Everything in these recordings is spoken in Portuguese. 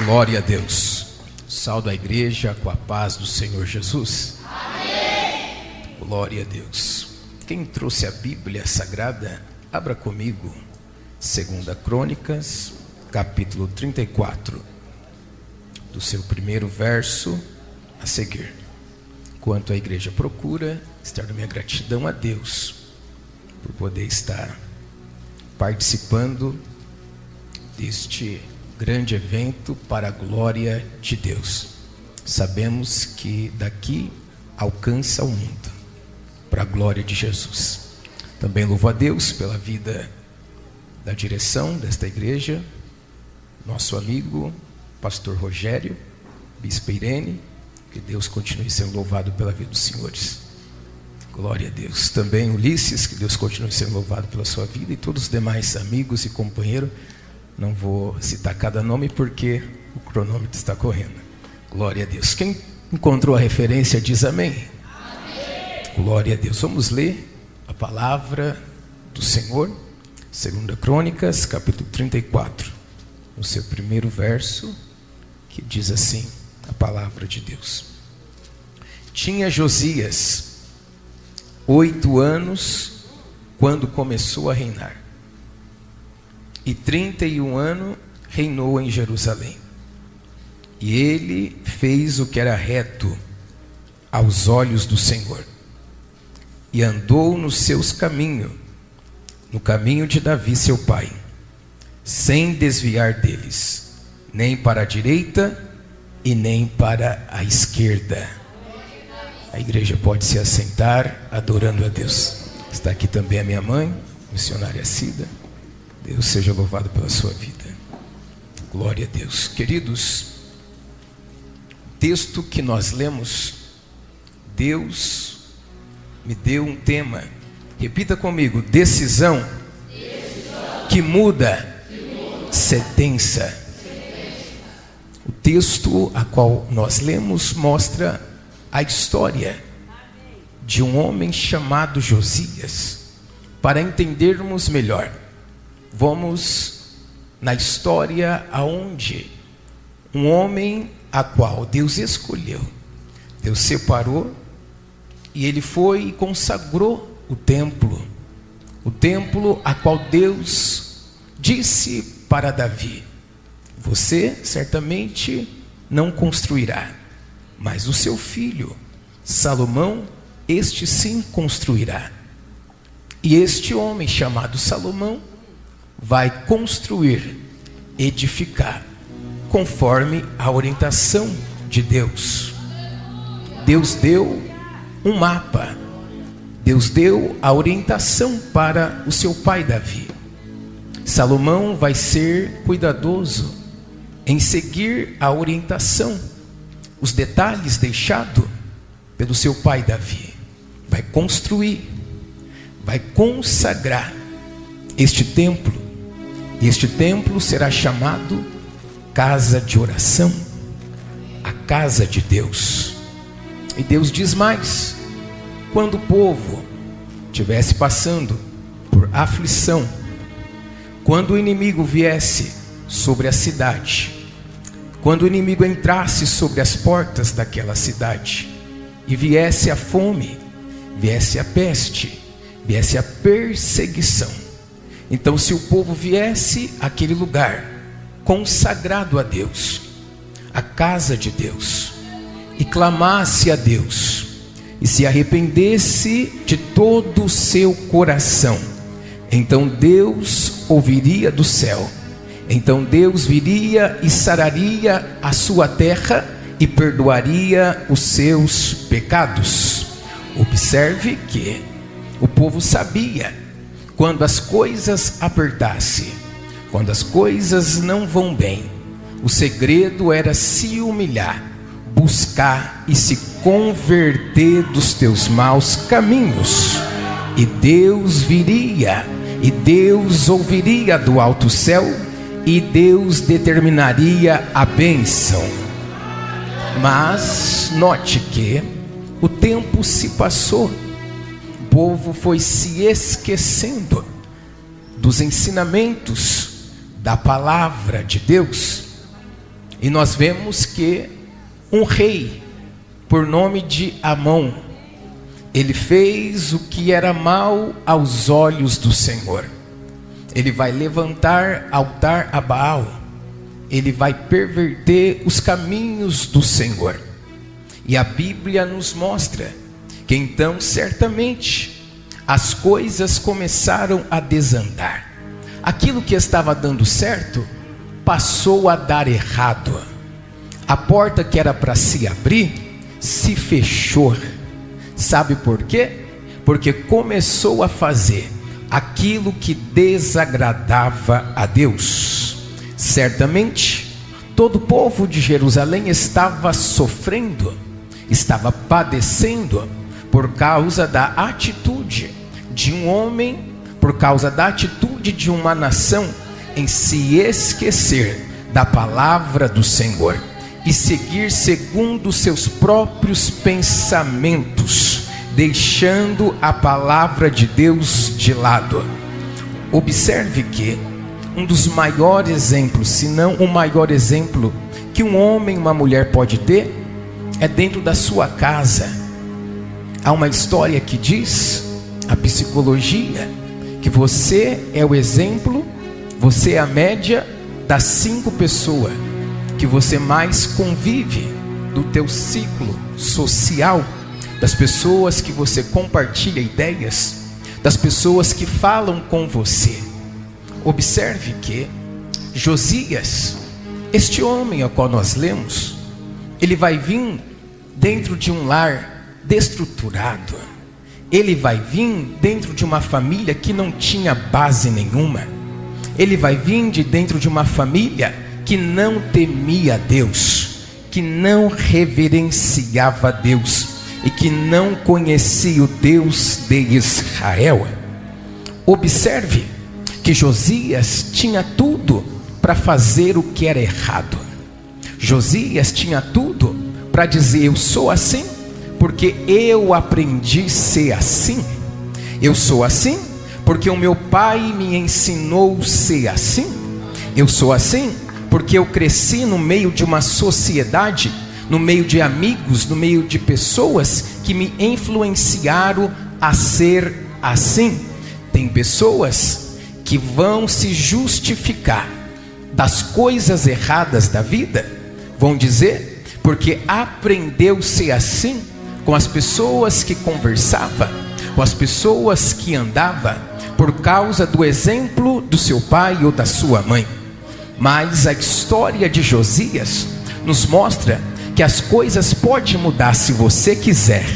Glória a Deus. Saúdo a igreja com a paz do Senhor Jesus. Amém. Glória a Deus. Quem trouxe a Bíblia Sagrada, abra comigo 2 Crônicas, capítulo 34, do seu primeiro verso a seguir. Enquanto a igreja procura, externo minha gratidão a Deus por poder estar participando deste grande evento para a glória de Deus. Sabemos que daqui alcança o mundo para a glória de Jesus. Também louvo a Deus pela vida da direção desta igreja, nosso amigo pastor Rogério, bispo Irene, que Deus continue sendo louvado pela vida dos senhores. Glória a Deus. Também Ulisses, que Deus continue sendo louvado pela sua vida, e todos os demais amigos e companheiros. Não vou citar cada nome porque o cronômetro está correndo. Glória a Deus. Quem encontrou a referência diz amém. Amém. Glória a Deus. Vamos ler a palavra do Senhor. 2 Crônicas, capítulo 34. No seu primeiro verso, que diz assim, a palavra de Deus. Tinha Josias 8 anos quando começou a reinar. E 31 anos reinou em Jerusalém. E ele fez o que era reto aos olhos do Senhor. E andou nos seus caminhos, no caminho de Davi seu pai, sem desviar deles, nem para a direita e nem para a esquerda. A igreja pode se assentar adorando a Deus. Está aqui também a minha mãe, missionária Cida. Deus seja louvado pela sua vida. Glória a Deus. Queridos, o texto que nós lemos, Deus me deu um tema. Repita comigo: decisão, que muda, sentença. O texto a qual nós lemos mostra a história de um homem chamado Josias. Para entendermos melhor, vamos na história aonde um homem a qual Deus escolheu, Deus separou, e ele foi e consagrou o templo a qual Deus disse para Davi: você certamente não construirá, mas o seu filho Salomão, este sim construirá. E este homem chamado Salomão vai construir, edificar, conforme a orientação de Deus. Deus deu um mapa, Deus deu a orientação para o seu pai Davi. Salomão vai ser cuidadoso em seguir a orientação, os detalhes deixados pelo seu pai Davi. Vai construir, vai consagrar este templo. Este templo será chamado casa de oração, a casa de Deus. E Deus diz mais: quando o povo estivesse passando por aflição, quando o inimigo viesse sobre a cidade, quando o inimigo entrasse sobre as portas daquela cidade, e viesse a fome, viesse a peste, viesse a perseguição, então se o povo viesse àquele lugar consagrado a Deus, a casa de Deus, e clamasse a Deus, e se arrependesse de todo o seu coração, então Deus ouviria do céu, então Deus viria e sararia a sua terra e perdoaria os seus pecados. Observe que o povo sabia, quando as coisas apertassem, quando as coisas não vão bem, o segredo era se humilhar, buscar e se converter dos teus maus caminhos, e Deus viria, e Deus ouviria do alto céu, e Deus determinaria a bênção. Mas note que o tempo se passou, o povo foi se esquecendo dos ensinamentos da palavra de Deus. E nós vemos que um rei, por nome de Amon, ele fez o que era mal aos olhos do Senhor. Ele vai levantar altar a Baal, ele vai perverter os caminhos do Senhor. E a Bíblia nos mostra que então certamente as coisas começaram a desandar. Aquilo que estava dando certo passou a dar errado. A porta que era para se abrir se fechou. Sabe por quê? Porque começou a fazer aquilo que desagradava a Deus. Certamente todo o povo de Jerusalém estava sofrendo, estava padecendo por causa da atitude de um homem, por causa da atitude de uma nação em se esquecer da palavra do Senhor e seguir segundo seus próprios pensamentos, deixando a palavra de Deus de lado. Observe que um dos maiores exemplos, se não o maior exemplo que um homem e uma mulher pode ter, é dentro da sua casa. Há uma história que diz, a psicologia, que você é o exemplo, você é a média das 5 pessoas que você mais convive, do teu ciclo social, das pessoas que você compartilha ideias, das pessoas que falam com você. Observe que Josias, este homem ao qual nós lemos, ele vai vir dentro de um lar destruturado. Ele vai vir dentro de uma família que não tinha base nenhuma. Ele vai vir de dentro de uma família que não temia Deus, que não reverenciava Deus e que não conhecia o Deus de Israel. Observe que Josias tinha tudo para fazer o que era errado. Josias tinha tudo para dizer: eu sou assim porque eu aprendi a ser assim. Eu sou assim porque o meu pai me ensinou a ser assim. Eu sou assim porque eu cresci no meio de uma sociedade, no meio de amigos, no meio de pessoas que me influenciaram a ser assim. Tem pessoas que vão se justificar das coisas erradas da vida, vão dizer, porque aprendeu a ser assim com as pessoas que conversava, com as pessoas que andava, por causa do exemplo do seu pai ou da sua mãe. Mas a história de Josias nos mostra que as coisas podem mudar se você quiser.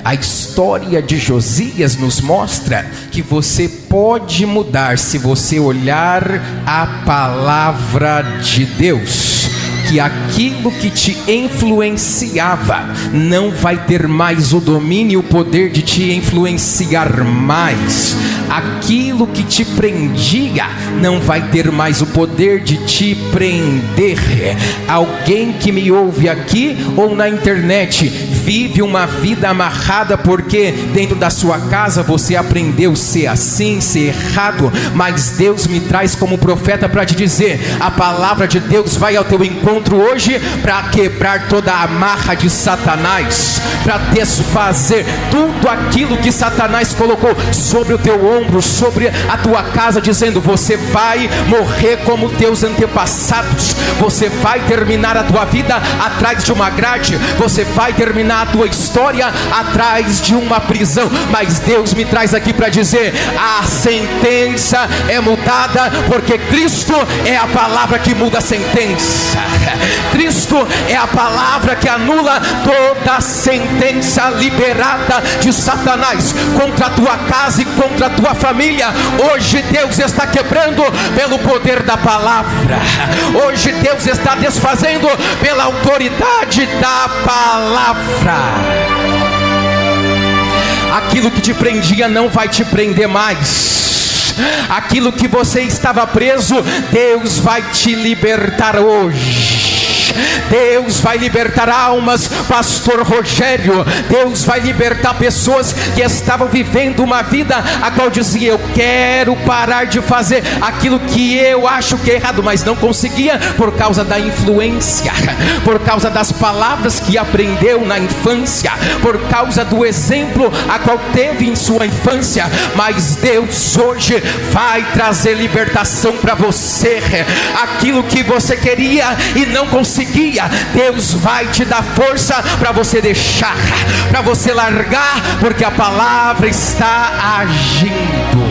A história de Josias nos mostra que você pode mudar se você olhar a palavra de Deus. Que aquilo que te influenciava não vai ter mais o domínio e o poder de te influenciar mais. Aquilo que te prendia não vai ter mais o poder de te prender. Alguém que me ouve aqui ou na internet vive uma vida amarrada porque dentro da sua casa você aprendeu a ser assim, ser errado. Mas Deus me traz como profeta para te dizer: a palavra de Deus vai ao teu encontro hoje para quebrar toda a amarra de Satanás, para desfazer tudo aquilo que Satanás colocou sobre o teu ombro, sobre a tua casa, dizendo: você vai morrer como teus antepassados, você vai terminar a tua vida atrás de uma grade, você vai terminar a tua história atrás de uma prisão. Mas Deus me traz aqui para dizer: a sentença é mudada, porque Cristo é a palavra que muda a sentença. Cristo é a palavra que anula toda a sentença liberada de Satanás contra a tua casa e contra a tua família. Hoje Deus está quebrando pelo poder da palavra. Hoje Deus está desfazendo pela autoridade da palavra. Aquilo que te prendia não vai te prender mais. Aquilo que você estava preso, Deus vai te libertar hoje. Deus vai libertar almas, pastor Rogério. Deus vai libertar pessoas que estavam vivendo uma vida a qual dizia: eu quero parar de fazer aquilo que eu acho que é errado, mas não conseguia por causa da influência, por causa das palavras que aprendeu na infância, por causa do exemplo a qual teve em sua infância. Mas Deus hoje vai trazer libertação para você. Aquilo que você queria e não conseguia, Deus vai te dar força para você deixar, para você largar, porque a palavra está agindo.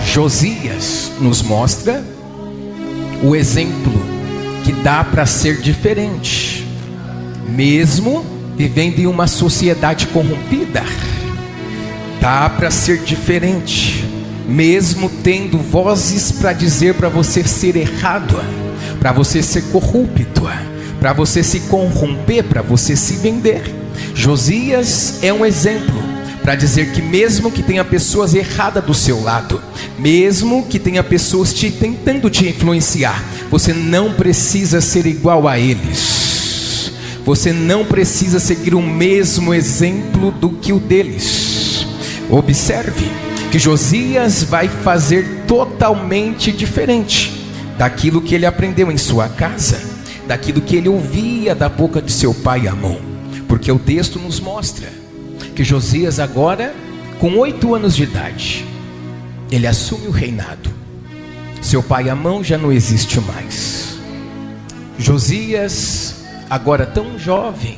Josias nos mostra o exemplo que dá para ser diferente, mesmo vivendo em uma sociedade corrompida. Dá para ser diferente, mesmo tendo vozes para dizer para você ser errado, para você ser corrupto, para você se corromper, para você se vender. Josias é um exemplo para dizer que mesmo que tenha pessoas erradas do seu lado, mesmo que tenha pessoas tentando te influenciar, você não precisa ser igual a eles. Você não precisa seguir o mesmo exemplo do que o deles. Observe que Josias vai fazer totalmente diferente daquilo que ele aprendeu em sua casa, daquilo que ele ouvia da boca de seu pai Amon, porque o texto nos mostra que Josias agora, com 8 anos de idade, ele assume o reinado. Seu pai Amon já não existe mais. Josias, agora tão jovem,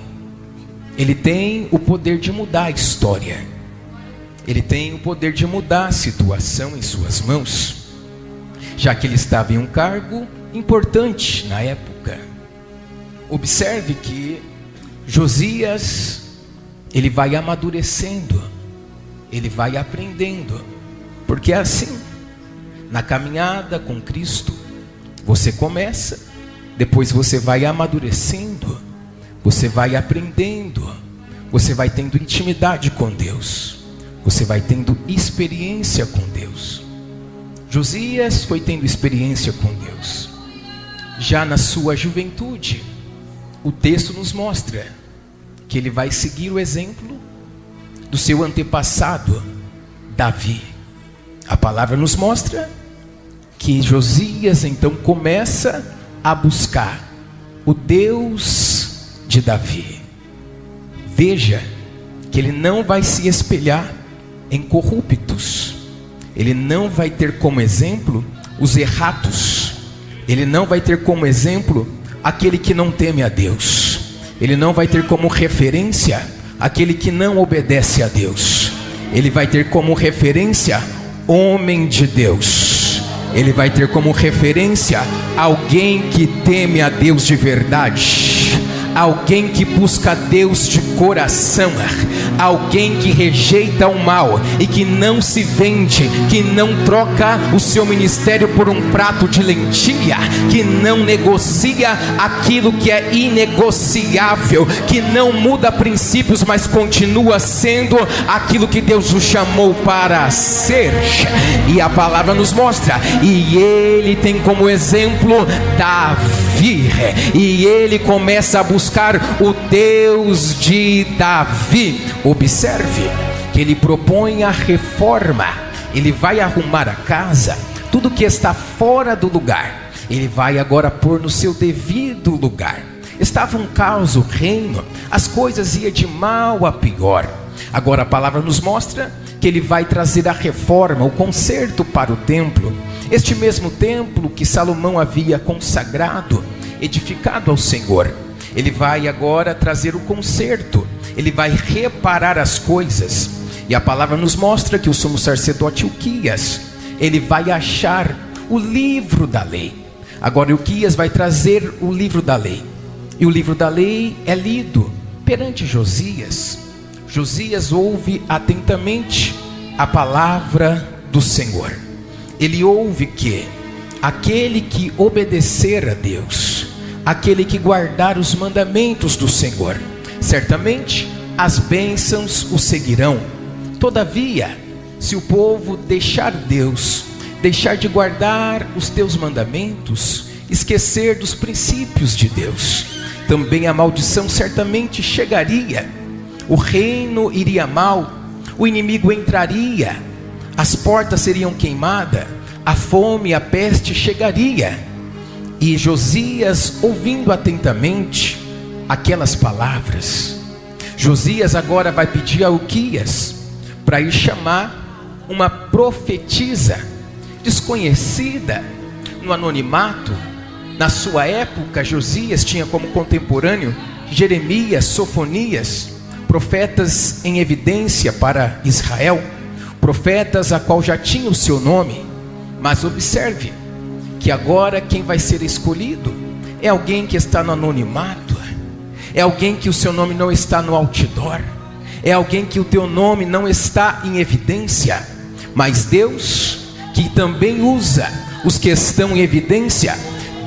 ele tem o poder de mudar a história. Ele tem o poder de mudar a situação em suas mãos, já que ele estava em um cargo importante na época. Observe que Josias, ele vai amadurecendo, ele vai aprendendo, porque é assim, na caminhada com Cristo, você começa, depois você vai amadurecendo, você vai aprendendo, você vai tendo intimidade com Deus, você vai tendo experiência com Deus. Josias foi tendo experiência com Deus já na sua juventude. O texto nos mostra que ele vai seguir o exemplo do seu antepassado Davi. A palavra nos mostra que Josias então começa a buscar o Deus de Davi. Veja que ele não vai se espelhar em corruptos, ele não vai ter como exemplo os errados, ele não vai ter como exemplo aquele que não teme a Deus, ele não vai ter como referência aquele que não obedece a Deus, ele vai ter como referência homem de Deus, ele vai ter como referência alguém que teme a Deus de verdade, alguém que busca Deus de coração, alguém que rejeita o mal e que não se vende, que não troca o seu ministério por um prato de lentilha, que não negocia aquilo que é inegociável, que não muda princípios, mas continua sendo aquilo que Deus o chamou para ser. E a palavra nos mostra, e ele tem como exemplo Davi, e ele começa a buscar o Deus de Davi. Observe que ele propõe a reforma, ele vai arrumar a casa, tudo que está fora do lugar, ele vai agora pôr no seu devido lugar. Estava um caos o reino, as coisas iam de mal a pior. Agora a palavra nos mostra que ele vai trazer a reforma, o conserto para o templo, este mesmo templo que Salomão havia consagrado, edificado ao Senhor. Ele vai agora trazer o conserto, ele vai reparar as coisas. E a palavra nos mostra que o sumo sacerdote Ilquias, ele vai achar o livro da lei. Agora Ilquias vai trazer o livro da lei, e o livro da lei é lido perante Josias. Josias ouve atentamente a palavra do Senhor. Ele ouve que aquele que obedecer a Deus, aquele que guardar os mandamentos do Senhor, certamente as bênçãos o seguirão. Todavia, se o povo deixar Deus, deixar de guardar os teus mandamentos, esquecer dos princípios de Deus, também a maldição certamente chegaria, o reino iria mal, o inimigo entraria, as portas seriam queimadas, a fome e a peste chegaria. E Josias, ouvindo atentamente aquelas palavras, Josias agora vai pedir a Uquias para ir chamar uma profetisa desconhecida no anonimato. Na sua época, Josias tinha como contemporâneo Jeremias, Sofonias, profetas em evidência para Israel, profetas a qual já tinha o seu nome. Mas observe que agora quem vai ser escolhido é alguém que está no anonimato, é alguém que o seu nome não está no outdoor, é alguém que o teu nome não está em evidência. Mas Deus, que também usa os que estão em evidência,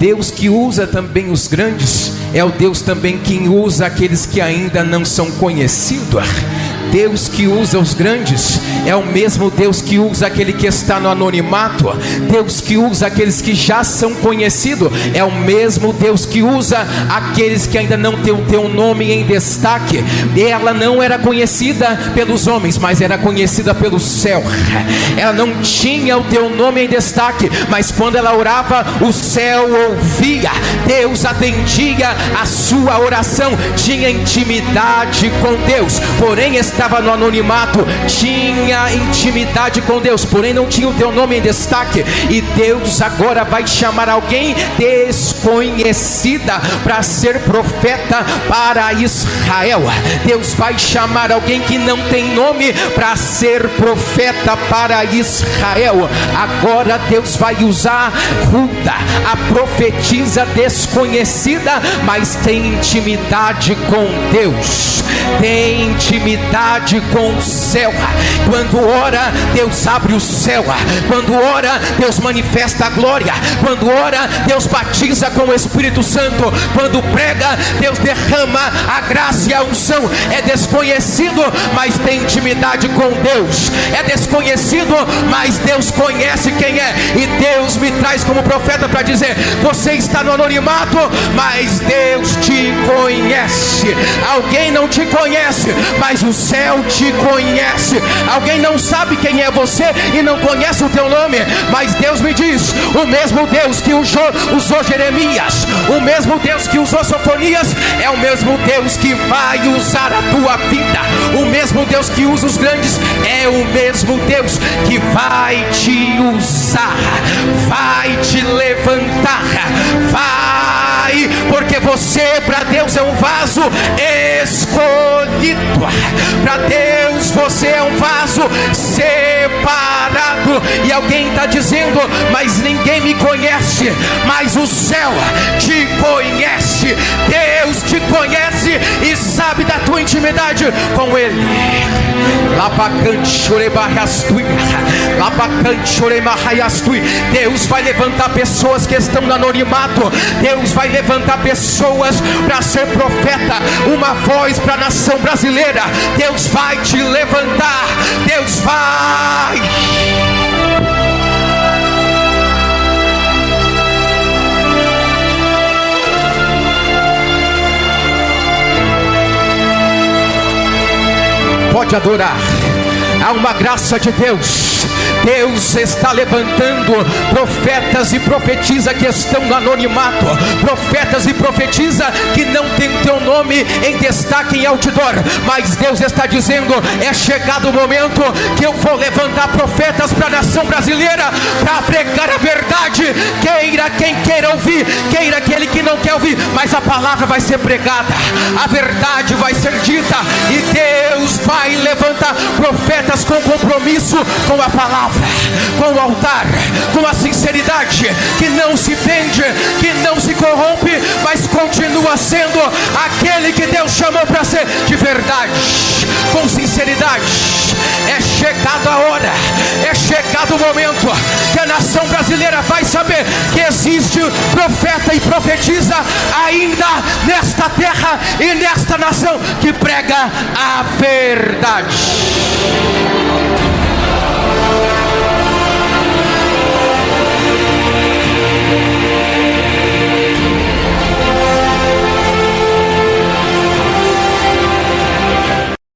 Deus que usa também os grandes, é o Deus também que usa aqueles que ainda não são conhecidos. Deus que usa os grandes é o mesmo Deus que usa aquele que está no anonimato. Deus que usa aqueles que já são conhecidos é o mesmo Deus que usa aqueles que ainda não têm o teu nome em destaque. Ela não era conhecida pelos homens, mas era conhecida pelo céu. Ela não tinha o teu nome em destaque, mas quando ela orava, o céu ouvia. Deus atendia a sua oração, tinha intimidade com Deus, porém estava no anonimato, tinha intimidade com Deus, porém não tinha o teu nome em destaque. E Deus agora vai chamar alguém desconhecida para ser profeta para Israel. Deus vai chamar alguém que não tem nome para ser profeta para Israel. Agora Deus vai usar Hulda, a profetisa desconhecida, mas tem intimidade com Deus, tem intimidade com o céu. Quando ora, Deus abre o céu. Quando ora, Deus manifesta a glória. Quando ora, Deus batiza com o Espírito Santo. Quando prega, Deus derrama a graça e a unção. É desconhecido, mas tem intimidade com Deus. É desconhecido, mas Deus conhece quem é. E Deus me traz como profeta para dizer: você está no anonimato, mas Deus te conhece. Alguém não te conhece, mas o céu te conhece. Alguém não sabe quem é você e não conhece o teu nome, mas Deus me diz: o mesmo Deus que usou Jeremias, o mesmo Deus que usou Sofonias, é o mesmo Deus que vai usar a tua vida. O mesmo Deus que usa os grandes é o mesmo Deus que vai te usar, vai te levantar, vai, porque você para Deus é um vaso escolhido. Para Deus você é um vaso separado. E alguém está dizendo: mas ninguém me conhece. Mas o céu te conhece. Deus te conhece e sabe da tua intimidade com Ele. Deus vai levantar pessoas que estão no anonimato. Deus vai levantar pessoas para ser profeta, uma voz para a nação brasileira. Deus vai te levantar. Deus vai. Pode adorar. Há uma graça de Deus. Deus está levantando profetas e profetisa que estão no anonimato, profetas e profetisa que não tem teu nome em destaque em outdoor, mas Deus está dizendo: é chegado o momento que eu vou levantar profetas para a nação brasileira para pregar a verdade. Queira quem queira ouvir, queira aquele que não quer ouvir, mas a palavra vai ser pregada, a verdade vai ser dita, e Deus vai levantar profetas com compromisso com a palavra, com o altar, com a sinceridade, que não se vende, que não se corrompe, mas continua sendo aquele que Deus chamou para ser de verdade, com sinceridade. É chegada a hora, é chegado o momento que a nação brasileira vai saber que existe profeta e profetiza ainda nesta terra e nesta nação que prega a verdade.